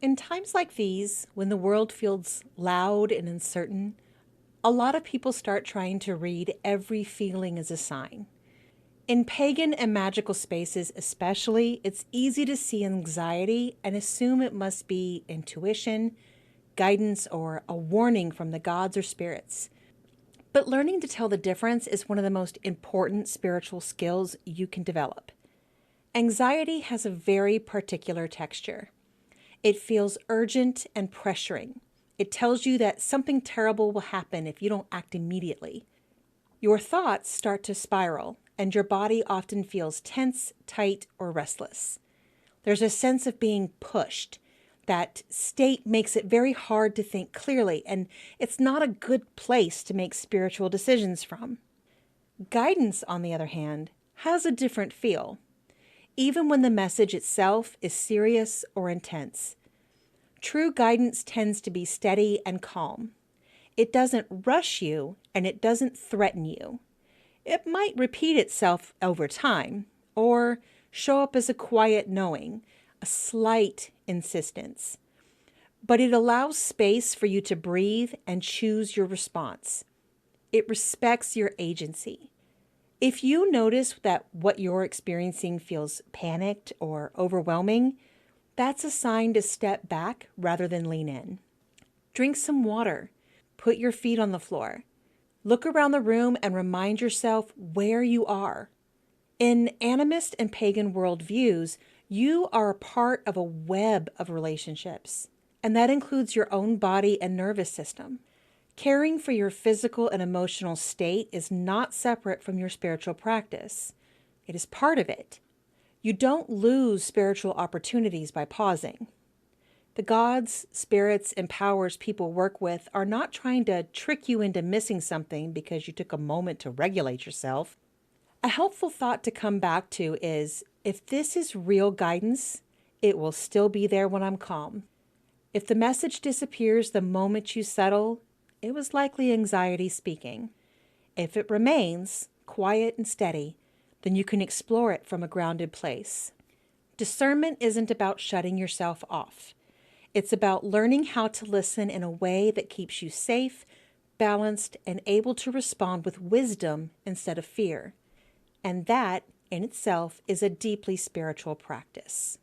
In times like these, when the world feels loud and uncertain, a lot of people start trying to read every feeling as a sign. In pagan and magical spaces, especially, it's easy to see anxiety and assume it must be intuition, guidance, or a warning from the gods or spirits. But learning to tell the difference is one of the most important spiritual skills you can develop. Anxiety has a very particular texture. It feels urgent and pressuring. It tells you that something terrible will happen if you don't act immediately. Your thoughts start to spiral, and your body often feels tense, tight, or restless. There's a sense of being pushed. That state makes it very hard to think clearly, and it's not a good place to make spiritual decisions from. Guidance, on the other hand, has a different feel, even when the message itself is serious or intense. True guidance tends to be steady and calm. It doesn't rush you, and it doesn't threaten you. It might repeat itself over time, or show up as a quiet knowing, a slight insistence. But it allows space for you to breathe and choose your response. It respects your agency. If you notice that what you're experiencing feels panicked or overwhelming, that's a sign to step back rather than lean in. Drink some water. Put your feet on the floor. Look around the room and remind yourself where you are. In animist and pagan worldviews, you are a part of a web of relationships, and that includes your own body and nervous system. Caring for your physical and emotional state is not separate from your spiritual practice. It is part of it. You don't lose spiritual opportunities by pausing. The gods, spirits, and powers people work with are not trying to trick you into missing something because you took a moment to regulate yourself. A helpful thought to come back to is, if this is real guidance, it will still be there when I'm calm. If the message disappears the moment you settle, it was likely anxiety speaking. If it remains quiet and steady, then you can explore it from a grounded place. Discernment isn't about shutting yourself off. It's about learning how to listen in a way that keeps you safe, balanced, and able to respond with wisdom instead of fear. And that, in itself, is a deeply spiritual practice.